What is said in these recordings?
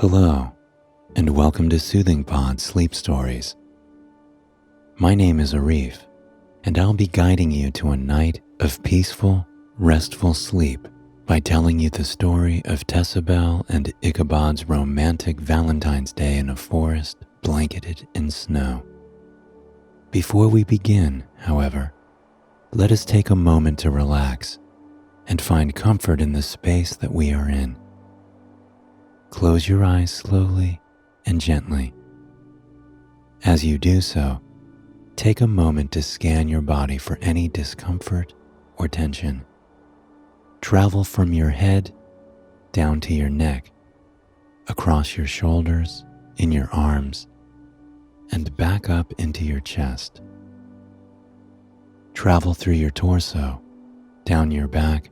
Hello, and welcome to Soothing Pod Sleep Stories. My name is Arif, and I'll be guiding you to a night of peaceful, restful sleep by telling you the story of Tessabel and Ichabod's romantic Valentine's Day in a forest blanketed in snow. Before we begin, however, let us take a moment to relax and find comfort in the space that we are in. Close your eyes slowly and gently. As you do so, take a moment to scan your body for any discomfort or tension. Travel from your head down to your neck, across your shoulders, in your arms, and back up into your chest. Travel through your torso, down your back,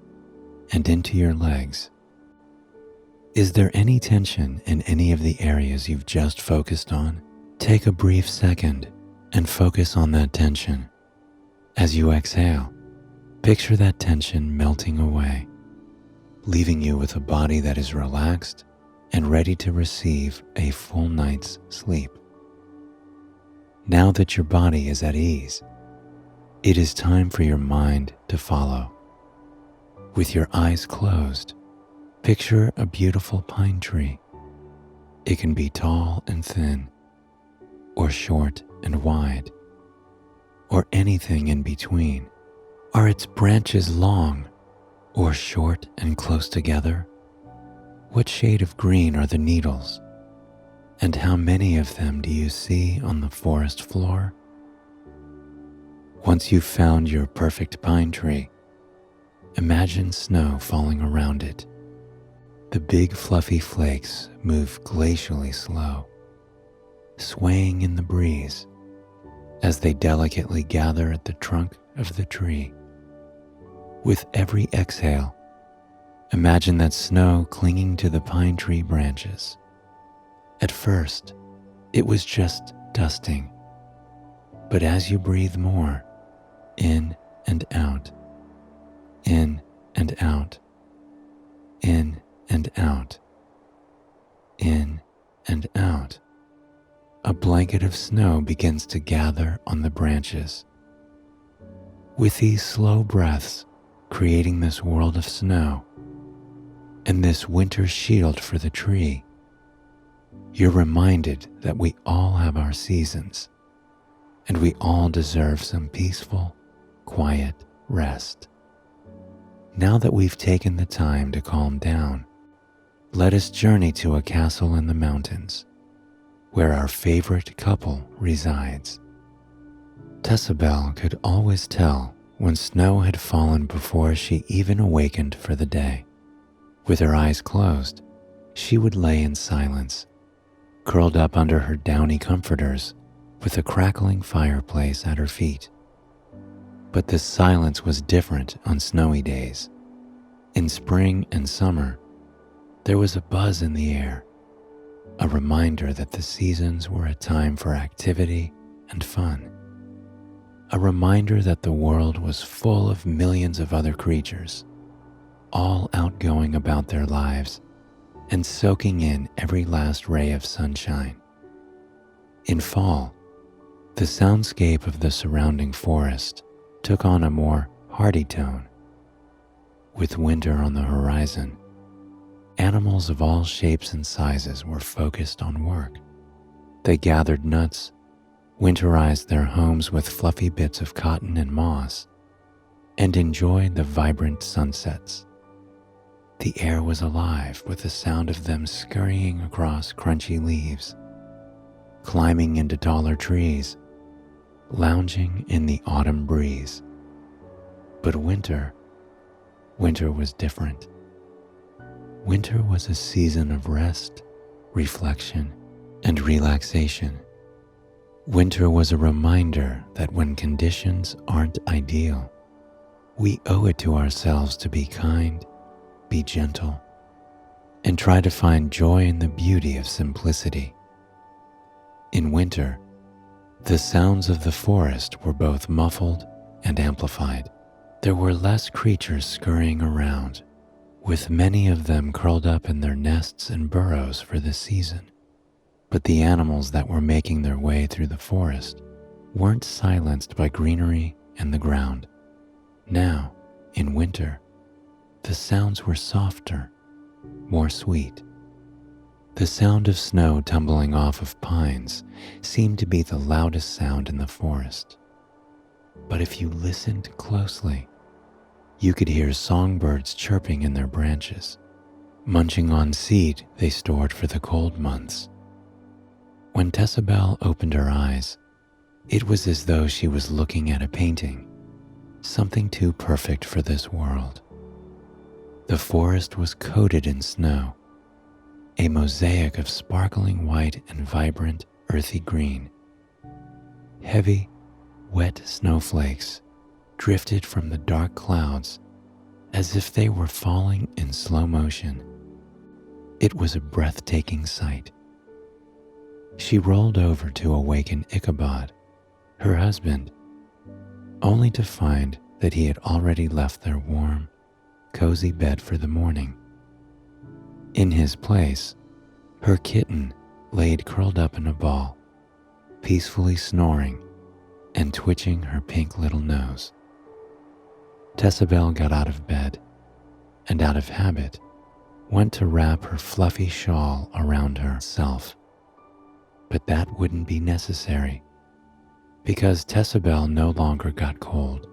and into your legs. Is there any tension in any of the areas you've just focused on? Take a brief second and focus on that tension. As you exhale, picture that tension melting away, leaving you with a body that is relaxed and ready to receive a full night's sleep. Now that your body is at ease, it is time for your mind to follow. With your eyes closed, picture a beautiful pine tree. It can be tall and thin, or short and wide, or anything in between. Are its branches long, or short and close together? What shade of green are the needles? And how many of them do you see on the forest floor? Once you've found your perfect pine tree, imagine snow falling around it. The big fluffy flakes move glacially slow, swaying in the breeze as they delicately gather at the trunk of the tree. With every exhale, imagine that snow clinging to the pine tree branches. At first, it was just dusting, but as you breathe more, in and out, in and out, in and out, in and out, a blanket of snow begins to gather on the branches. With these slow breaths, creating this world of snow and this winter shield for the tree, you're reminded that we all have our seasons and we all deserve some peaceful, quiet rest. Now that we've taken the time to calm down, let us journey to a castle in the mountains where our favorite couple resides. Tessabel could always tell when snow had fallen before she even awakened for the day. With her eyes closed, she would lay in silence, curled up under her downy comforters with a crackling fireplace at her feet. But this silence was different on snowy days. In spring and summer, there was a buzz in the air, a reminder that the seasons were a time for activity and fun, a reminder that the world was full of millions of other creatures, all outgoing about their lives and soaking in every last ray of sunshine. In fall, the soundscape of the surrounding forest took on a more hearty tone. With winter on the horizon, animals of all shapes and sizes were focused on work. They gathered nuts, winterized their homes with fluffy bits of cotton and moss, and enjoyed the vibrant sunsets. The air was alive with the sound of them scurrying across crunchy leaves, climbing into taller trees, lounging in the autumn breeze. But winter was different. Winter was a season of rest, reflection, and relaxation. Winter was a reminder that when conditions aren't ideal, we owe it to ourselves to be kind, be gentle, and try to find joy in the beauty of simplicity. In winter, the sounds of the forest were both muffled and amplified. There were less creatures scurrying around, with many of them curled up in their nests and burrows for the season. But the animals that were making their way through the forest weren't silenced by greenery and the ground. Now, in winter, the sounds were softer, more sweet. The sound of snow tumbling off of pines seemed to be the loudest sound in the forest. But if you listened closely, you could hear songbirds chirping in their branches, munching on seed they stored for the cold months. When Tessabel opened her eyes, it was as though she was looking at a painting, something too perfect for this world. The forest was coated in snow, a mosaic of sparkling white and vibrant earthy green. Heavy, wet snowflakes drifted from the dark clouds as if they were falling in slow motion. It was a breathtaking sight. She rolled over to awaken Ichabod, her husband, only to find that he had already left their warm, cozy bed for the morning. In his place, her kitten laid curled up in a ball, peacefully snoring and twitching her pink little nose. Tessabel got out of bed and, out of habit, went to wrap her fluffy shawl around herself. But that wouldn't be necessary, because Tessabel no longer got cold.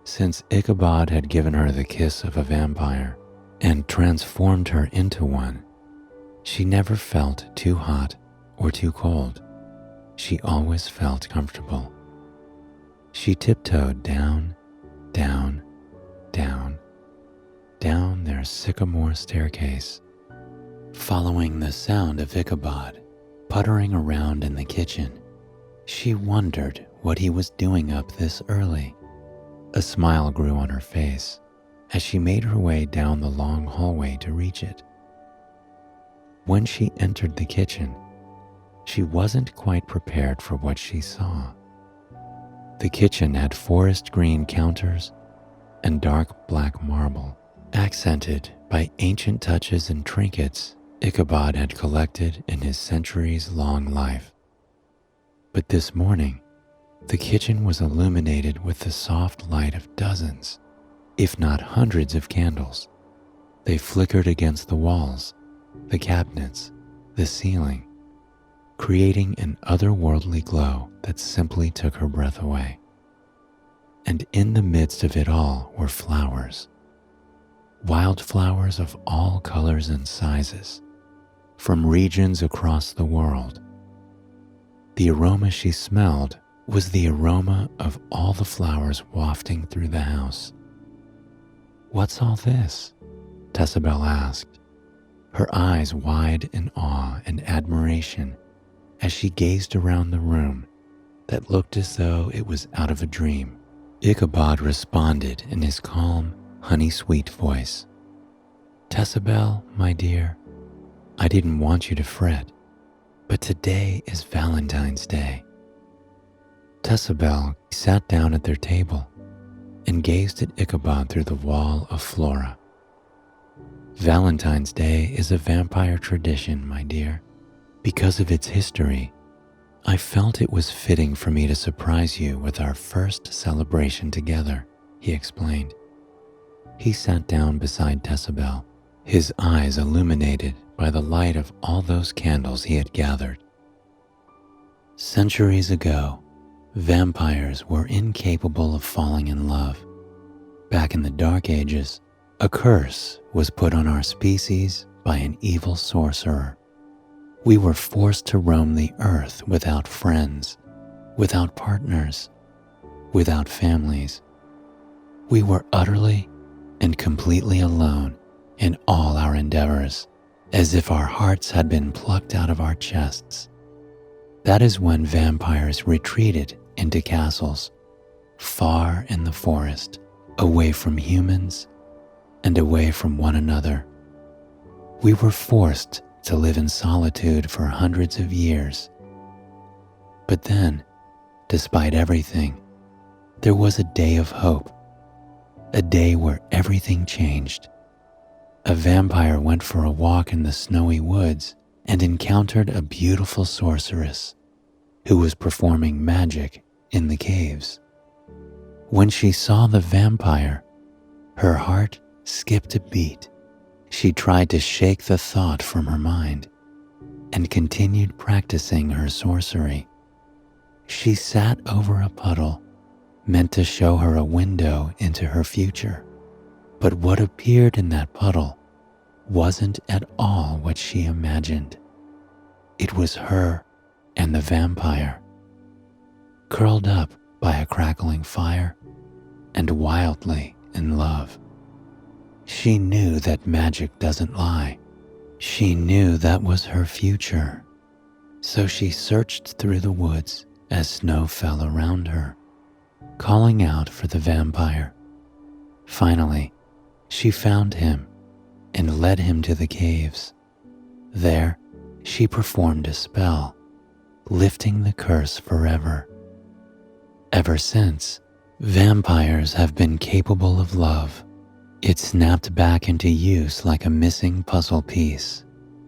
Since Ichabod had given her the kiss of a vampire and transformed her into one, she never felt too hot or too cold. She always felt comfortable. She tiptoed down, down, down, down their sycamore staircase, following the sound of Ichabod puttering around in the kitchen. She wondered what he was doing up this early. A smile grew on her face as she made her way down the long hallway to reach it. When she entered the kitchen, she wasn't quite prepared for what she saw. The kitchen had forest green counters and dark black marble, accented by ancient touches and trinkets Ichabod had collected in his centuries-long life. But this morning, the kitchen was illuminated with the soft light of dozens, if not hundreds of candles. They flickered against the walls, the cabinets, the ceiling, creating an otherworldly glow that simply took her breath away. And in the midst of it all were flowers, wildflowers of all colors and sizes, from regions across the world. The aroma she smelled was the aroma of all the flowers wafting through the house. "What's all this?" Tessabel asked, her eyes wide in awe and admiration as she gazed around the room that looked as though it was out of a dream. Ichabod responded in his calm, honey-sweet voice. "Tessabel, my dear, I didn't want you to fret, but today is Valentine's Day." Tessabel sat down at their table and gazed at Ichabod through the wall of flora. "Valentine's Day is a vampire tradition, my dear. Because of its history, I felt it was fitting for me to surprise you with our first celebration together," he explained. He sat down beside Tessabel, his eyes illuminated by the light of all those candles he had gathered. Centuries ago, vampires were incapable of falling in love. Back in the Dark Ages, a curse was put on our species by an evil sorcerer. We were forced to roam the earth without friends, without partners, without families. We were utterly and completely alone in all our endeavors, as if our hearts had been plucked out of our chests. That is when vampires retreated into castles, far in the forest, away from humans and away from one another. We were forced to live in solitude for hundreds of years. But then, despite everything, there was a day of hope, a day where everything changed. A vampire went for a walk in the snowy woods and encountered a beautiful sorceress who was performing magic in the caves. When she saw the vampire, her heart skipped a beat. She tried to shake the thought from her mind and continued practicing her sorcery. She sat over a puddle meant to show her a window into her future. But what appeared in that puddle wasn't at all what she imagined. It was her and the vampire, curled up by a crackling fire and wildly in love. She knew that magic doesn't lie. She knew that was her future. So she searched through the woods as snow fell around her, calling out for the vampire. Finally, she found him and led him to the caves. There, she performed a spell, lifting the curse forever. Ever since, vampires have been capable of love. It snapped back into use like a missing puzzle piece.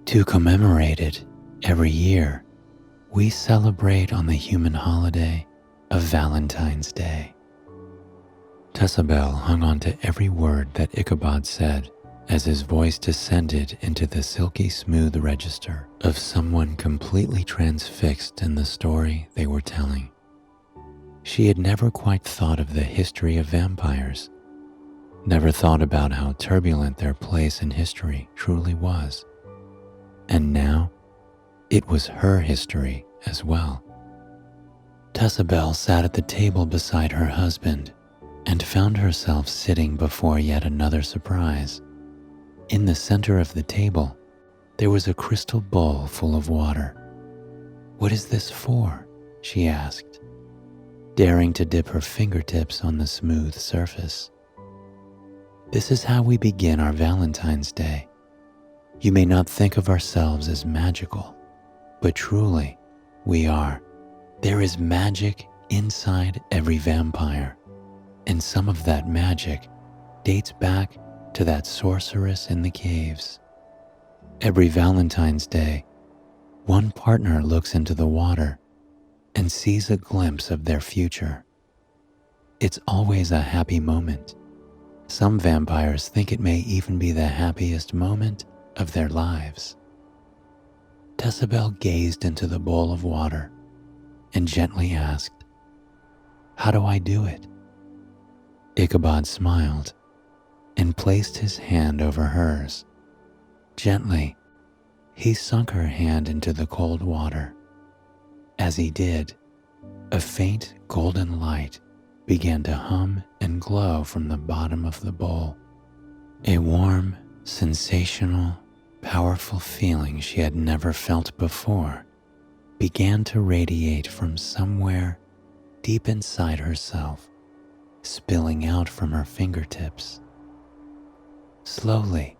To commemorate it, every year, we celebrate on the human holiday of Valentine's Day. Tessabel hung on to every word that Ichabod said as his voice descended into the silky smooth register of someone completely transfixed in the story they were telling. She had never quite thought of the history of vampires, never thought about how turbulent their place in history truly was. And now, it was her history as well. Tessabel sat at the table beside her husband and found herself sitting before yet another surprise. In the center of the table, there was a crystal bowl full of water. "What is this for?" she asked, daring to dip her fingertips on the smooth surface. "This is how we begin our Valentine's Day. You may not think of ourselves as magical, but truly, we are. There is magic inside every vampire, and some of that magic dates back to that sorceress in the caves. Every Valentine's Day, one partner looks into the water and sees a glimpse of their future. It's always a happy moment. Some vampires think it may even be the happiest moment of their lives." Tessabel gazed into the bowl of water and gently asked, "How do I do it?" Ichabod smiled and placed his hand over hers. Gently, he sunk her hand into the cold water. As he did, a faint golden light began to hum and glow from the bottom of the bowl. A warm, sensational, powerful feeling she had never felt before began to radiate from somewhere deep inside herself, spilling out from her fingertips. Slowly,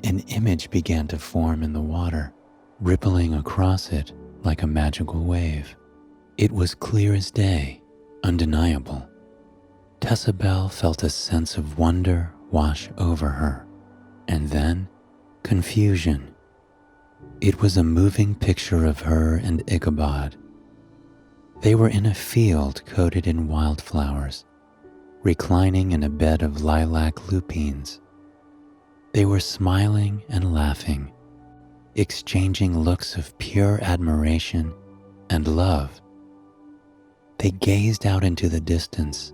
an image began to form in the water, rippling across it like a magical wave. It was clear as day, undeniable. Tessabel felt a sense of wonder wash over her, and then confusion. It was a moving picture of her and Ichabod. They were in a field coated in wildflowers, reclining in a bed of lilac lupines. They were smiling and laughing, exchanging looks of pure admiration and love. They gazed out into the distance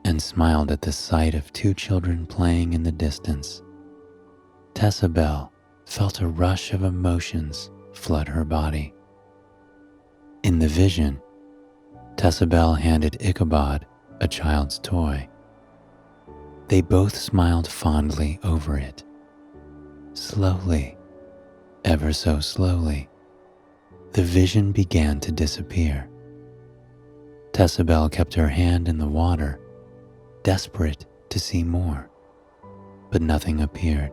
and smiled at the sight of two children playing in the distance. Tessabel felt a rush of emotions flood her body. In the vision, Tessabel handed Ichabod a child's toy. They both smiled fondly over it. Slowly, ever so slowly, the vision began to disappear. Tessabel kept her hand in the water, desperate to see more, but nothing appeared.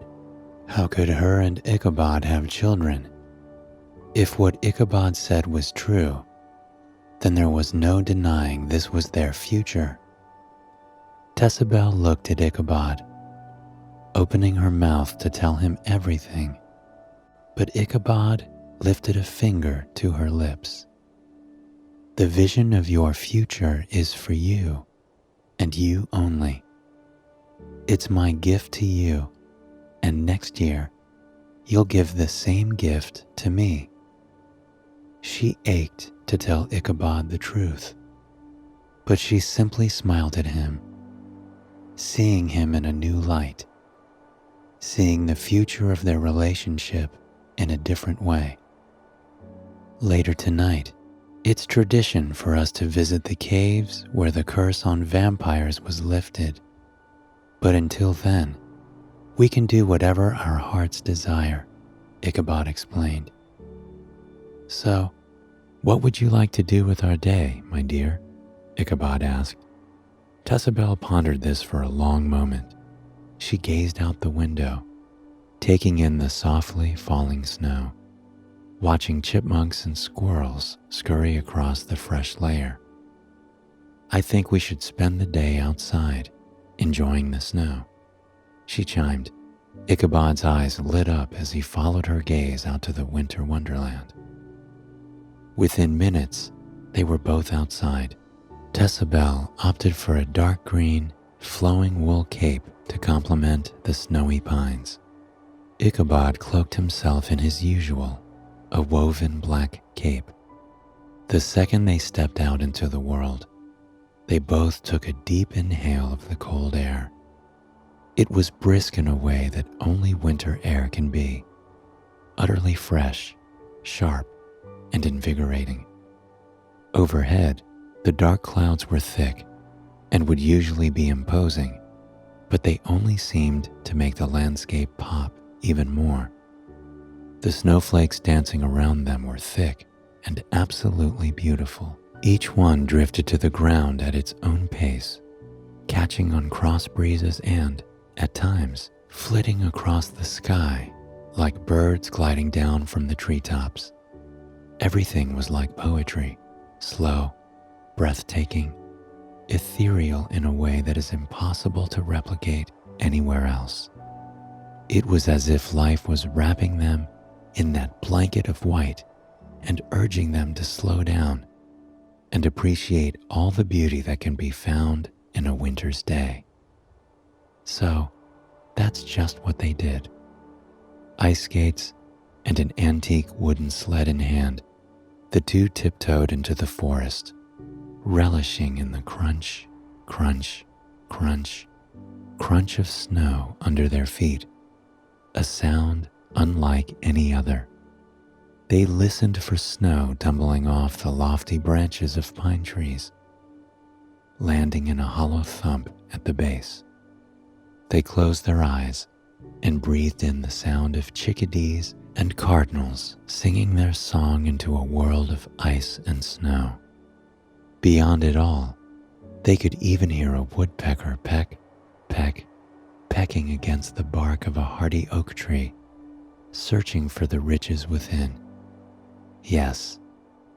How could her and Ichabod have children? If what Ichabod said was true, then there was no denying this was their future. Tessabel looked at Ichabod. opening her mouth to tell him everything, but Ichabod lifted a finger to her lips. The vision of your future is for you, and you only. It's my gift to you, and next year, you'll give the same gift to me. She ached to tell Ichabod the truth, but she simply smiled at him, seeing him in a new light, seeing the future of their relationship in a different way. Later tonight, it's tradition for us to visit the caves where the curse on vampires was lifted. But until then, we can do whatever our hearts desire, Ichabod explained. So, what would you like to do with our day, my dear? Ichabod asked. Tessabel pondered this for a long moment. She gazed out the window, taking in the softly falling snow, watching chipmunks and squirrels scurry across the fresh layer. I think we should spend the day outside, enjoying the snow, she chimed. Ichabod's eyes lit up as he followed her gaze out to the winter wonderland. Within minutes, they were both outside. Tessabel opted for a dark green, flowing wool cape to complement the snowy pines. Ichabod cloaked himself in his usual, a woven black cape. The second they stepped out into the world, they both took a deep inhale of the cold air. It was brisk in a way that only winter air can be, utterly fresh, sharp, and invigorating. Overhead, the dark clouds were thick and would usually be imposing, but they only seemed to make the landscape pop even more. The snowflakes dancing around them were thick and absolutely beautiful. Each one drifted to the ground at its own pace, catching on cross breezes and, at times, flitting across the sky like birds gliding down from the treetops. Everything was like poetry, slow, breathtaking, ethereal in a way that is impossible to replicate anywhere else. It was as if life was wrapping them in that blanket of white and urging them to slow down and appreciate all the beauty that can be found in a winter's day. So, that's just what they did. Ice skates and an antique wooden sled in hand, the two tiptoed into the forest, relishing in the crunch, crunch, crunch, crunch of snow under their feet, a sound unlike any other. They listened for snow tumbling off the lofty branches of pine trees, landing in a hollow thump at the base. They closed their eyes and breathed in the sound of chickadees and cardinals singing their song into a world of ice and snow. Beyond it all, they could even hear a woodpecker peck, peck, pecking against the bark of a hardy oak tree, searching for the riches within. Yes,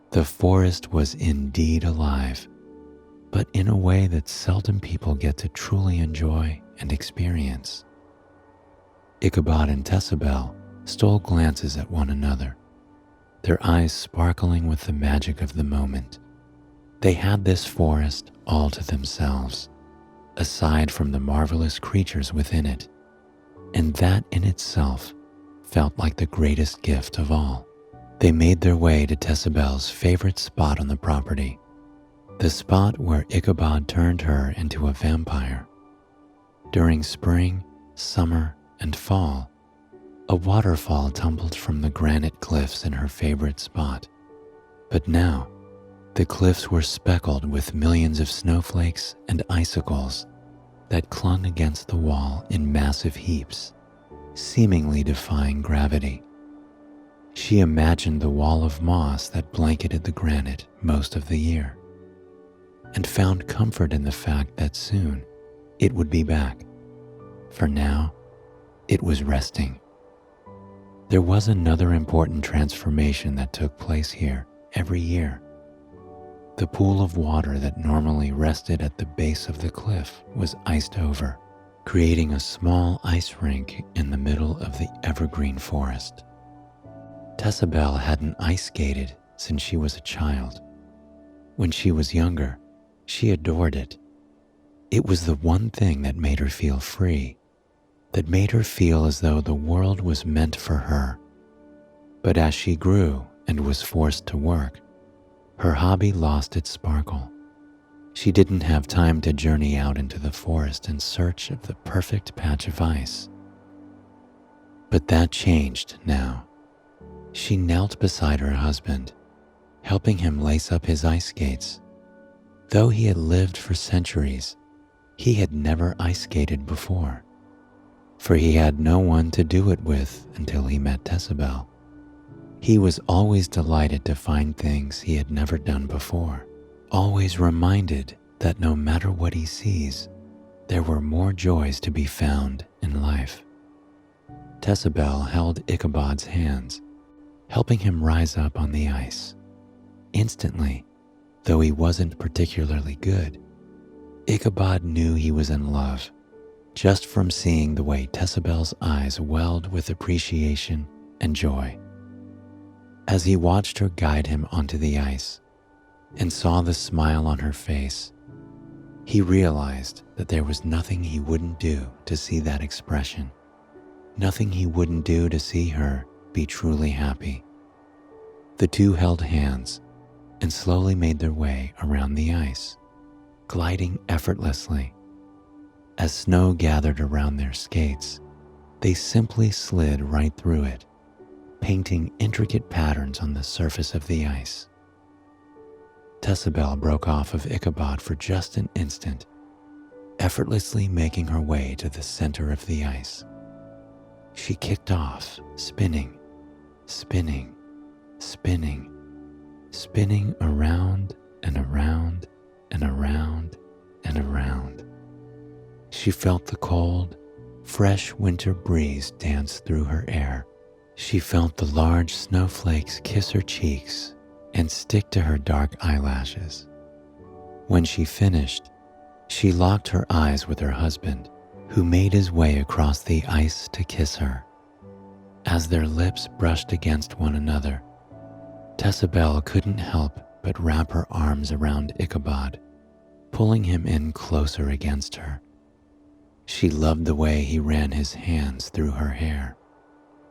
the forest was indeed alive, but in a way that seldom people get to truly enjoy and experience. Ichabod and Tessabel stole glances at one another, their eyes sparkling with the magic of the moment. They had this forest all to themselves, aside from the marvelous creatures within it, and that in itself felt like the greatest gift of all. They made their way to Tessabel's favorite spot on the property, the spot where Ichabod turned her into a vampire. During spring, summer, and fall, a waterfall tumbled from the granite cliffs in her favorite spot. But now, the cliffs were speckled with millions of snowflakes and icicles that clung against the wall in massive heaps, seemingly defying gravity. She imagined the wall of moss that blanketed the granite most of the year, and found comfort in the fact that soon it would be back. For now, it was resting. There was another important transformation that took place here every year. The pool of water that normally rested at the base of the cliff was iced over, creating a small ice rink in the middle of the evergreen forest. Tessabelle hadn't ice skated since she was a child. When she was younger, she adored it. It was the one thing that made her feel free, that made her feel as though the world was meant for her. But as she grew and was forced to work, her hobby lost its sparkle. She didn't have time to journey out into the forest in search of the perfect patch of ice. But that changed now. She knelt beside her husband, helping him lace up his ice skates. Though he had lived for centuries, he had never ice skated before, for he had no one to do it with until he met Tessabelle. He was always delighted to find things he had never done before, always reminded that no matter what he sees, there were more joys to be found in life. Tessabelle held Ichabod's hands, helping him rise up on the ice. Instantly, though he wasn't particularly good, Ichabod knew he was in love, just from seeing the way Tessabelle's eyes welled with appreciation and joy. As he watched her guide him onto the ice and saw the smile on her face, he realized that there was nothing he wouldn't do to see that expression, nothing he wouldn't do to see her be truly happy. The two held hands and slowly made their way around the ice, gliding effortlessly. As snow gathered around their skates, they simply slid right through it, painting intricate patterns on the surface of the ice. Tessabelle broke off of Ichabod for just an instant, effortlessly making her way to the center of the ice. She kicked off, spinning, spinning, spinning, spinning around and around and around and around. She felt the cold, fresh winter breeze dance through her hair. She felt the large snowflakes kiss her cheeks and stick to her dark eyelashes. When she finished, she locked her eyes with her husband, who made his way across the ice to kiss her. As their lips brushed against one another, Tessabelle couldn't help but wrap her arms around Ichabod, pulling him in closer against her. She loved the way he ran his hands through her hair,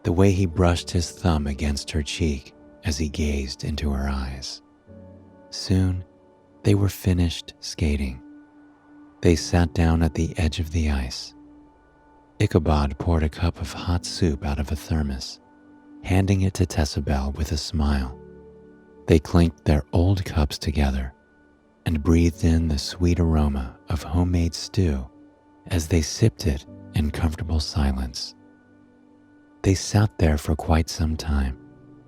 the way he brushed his thumb against her cheek as he gazed into her eyes. Soon, they were finished skating. They sat down at the edge of the ice. Ichabod poured a cup of hot soup out of a thermos, handing it to Tessabelle with a smile. They clinked their old cups together and breathed in the sweet aroma of homemade stew as they sipped it in comfortable silence. They sat there for quite some time,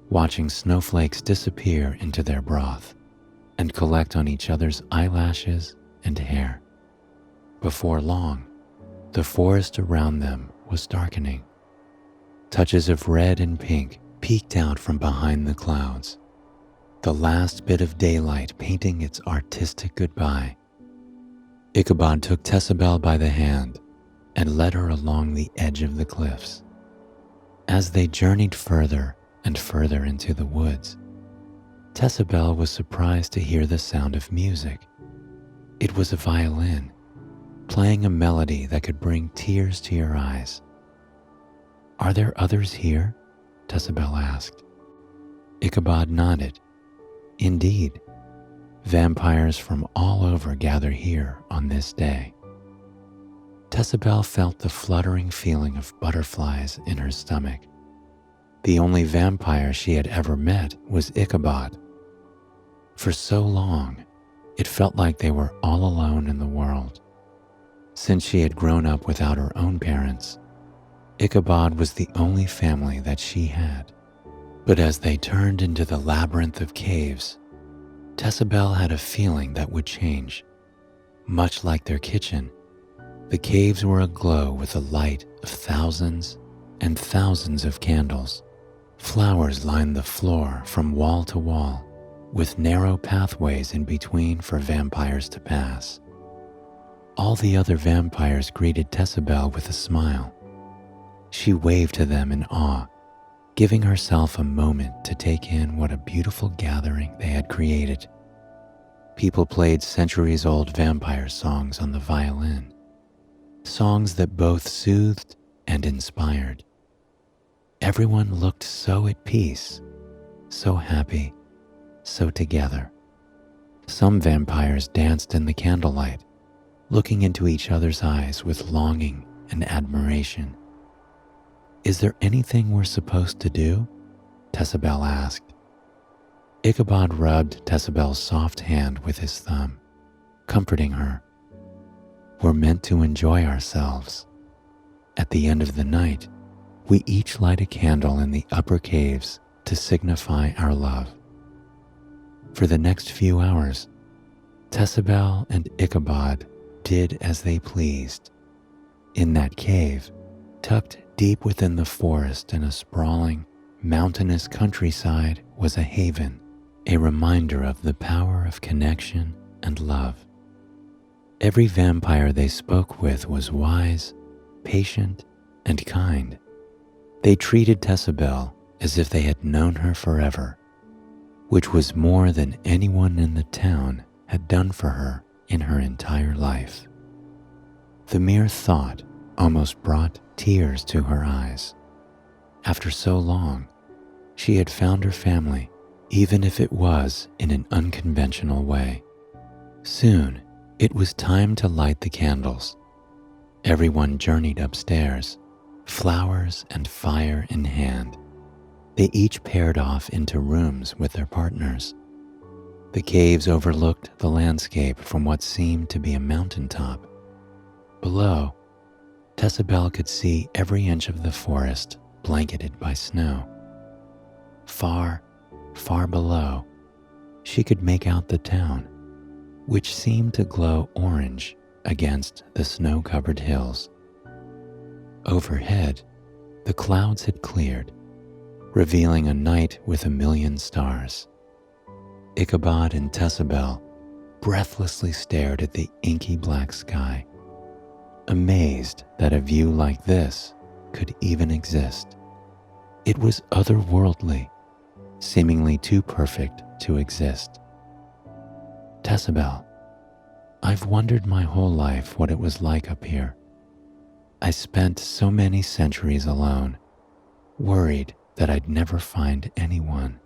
watching snowflakes disappear into their broth and collect on each other's eyelashes and hair. Before long, the forest around them was darkening. Touches of red and pink peeked out from behind the clouds, the last bit of daylight painting its artistic goodbye. Ichabod took Tessabelle by the hand and led her along the edge of the cliffs. As they journeyed further and further into the woods, Tessabelle was surprised to hear the sound of music. It was a violin, playing a melody that could bring tears to your eyes. "Are there others here?" Tessabelle asked. Ichabod nodded. "Indeed, vampires from all over gather here on this day." Tessabelle felt the fluttering feeling of butterflies in her stomach. The only vampire she had ever met was Ichabod. For so long, it felt like they were all alone in the world. Since she had grown up without her own parents, Ichabod was the only family that she had. But as they turned into the labyrinth of caves, Tessabelle had a feeling that would change. Much like their kitchen, the caves were aglow with the light of thousands and thousands of candles. Flowers lined the floor from wall to wall, with narrow pathways in between for vampires to pass. All the other vampires greeted Tessabel with a smile. She waved to them in awe, giving herself a moment to take in what a beautiful gathering they had created. People played centuries-old vampire songs on the violin, songs that both soothed and inspired. Everyone looked so at peace, so happy, so together. Some vampires danced in the candlelight, looking into each other's eyes with longing and admiration. "Is there anything we're supposed to do?" Tessabel asked. Ichabod rubbed Tessabel's soft hand with his thumb, comforting her. "We're meant to enjoy ourselves. At the end of the night, we each light a candle in the upper caves to signify our love." For the next few hours, Tessabel and Ichabod did as they pleased. In that cave, tucked deep within the forest in a sprawling, mountainous countryside, was a haven, a reminder of the power of connection and love. Every vampire they spoke with was wise, patient, and kind. They treated Tessabel as if they had known her forever, which was more than anyone in the town had done for her in her entire life. The mere thought almost brought tears to her eyes. After so long, she had found her family, even if it was in an unconventional way. Soon, it was time to light the candles. Everyone journeyed upstairs, flowers and fire in hand. They each paired off into rooms with their partners. The caves overlooked the landscape from what seemed to be a mountaintop. Below, Tessabel could see every inch of the forest blanketed by snow. Far, far below, she could make out the town, which seemed to glow orange against the snow-covered hills. Overhead, the clouds had cleared, revealing a night with a million stars. Ichabod and Tessabel breathlessly stared at the inky black sky, amazed that a view like this could even exist. It was otherworldly, seemingly too perfect to exist. "Tessabel, I've wondered my whole life what it was like up here. I spent so many centuries alone, worried that I'd never find anyone.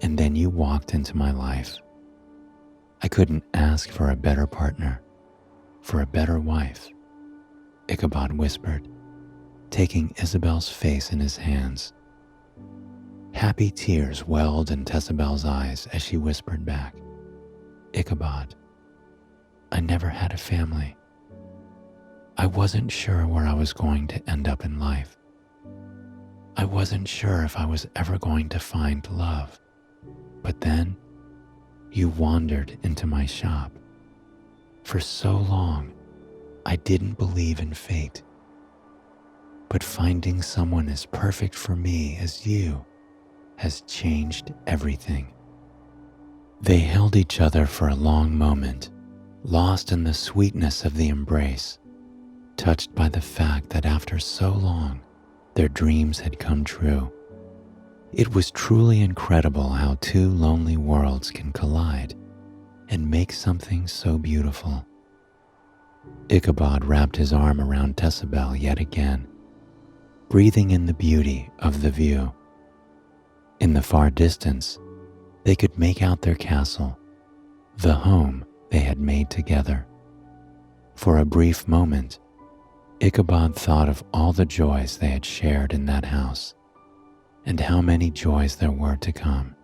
And then you walked into my life. I couldn't ask for a better partner, for a better wife," Ichabod whispered, taking Isabel's face in his hands. Happy tears welled in Tessabel's eyes as she whispered back, "Ichabod, I never had a family. I wasn't sure where I was going to end up in life. I wasn't sure if I was ever going to find love. But then, you wandered into my shop. For so long, I didn't believe in fate. But finding someone as perfect for me as you has changed everything." They held each other for a long moment, lost in the sweetness of the embrace, touched by the fact that after so long, their dreams had come true. It was truly incredible how two lonely worlds can collide and make something so beautiful. Ichabod wrapped his arm around Tessabel yet again, breathing in the beauty of the view. In the far distance, they could make out their castle, the home they had made together. For a brief moment, Ichabod thought of all the joys they had shared in that house, and how many joys there were to come.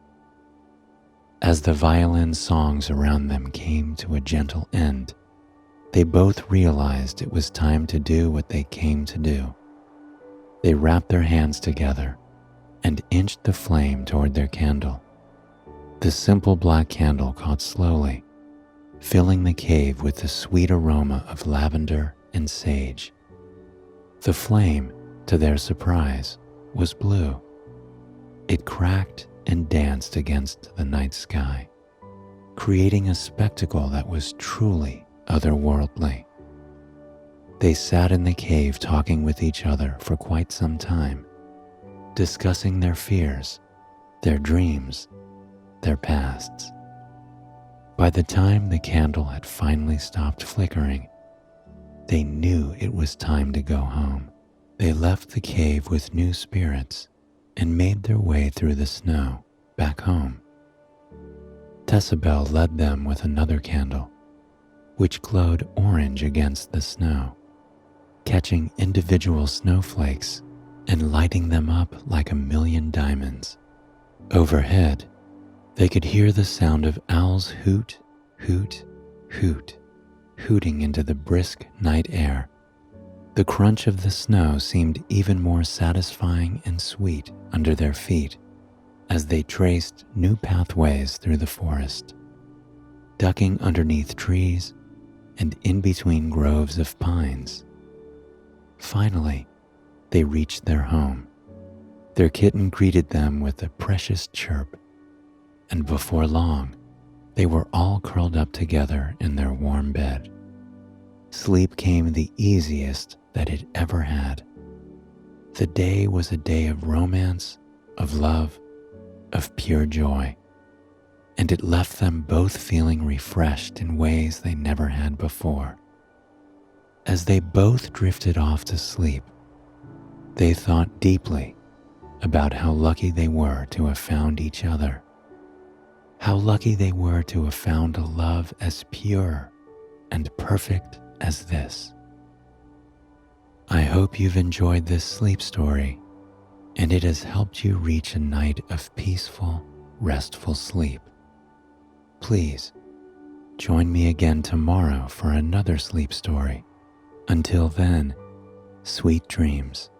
As the violin songs around them came to a gentle end, they both realized it was time to do what they came to do. They wrapped their hands together and inched the flame toward their candle. The simple black candle caught slowly, filling the cave with the sweet aroma of lavender and sage. The flame, to their surprise, was blue. It cracked and danced against the night sky, creating a spectacle that was truly otherworldly. They sat in the cave talking with each other for quite some time, discussing their fears, their dreams, their pasts. By the time the candle had finally stopped flickering, they knew it was time to go home. They left the cave with new spirits and made their way through the snow back home. Tessabel led them with another candle, which glowed orange against the snow, catching individual snowflakes and lighting them up like a million diamonds. Overhead, they could hear the sound of owls hoot, hoot, hoot, hooting into the brisk night air. The crunch of the snow seemed even more satisfying and sweet under their feet as they traced new pathways through the forest, ducking underneath trees and in between groves of pines. Finally, they reached their home. Their kitten greeted them with a precious chirp, and before long, they were all curled up together in their warm bed. Sleep came the easiest that it ever had. The day was a day of romance, of love, of pure joy, and it left them both feeling refreshed in ways they never had before. As they both drifted off to sleep, they thought deeply about how lucky they were to have found each other, how lucky they were to have found a love as pure and perfect as this. I hope you've enjoyed this sleep story and it has helped you reach a night of peaceful, restful sleep. Please join me again tomorrow for another sleep story. Until then, sweet dreams.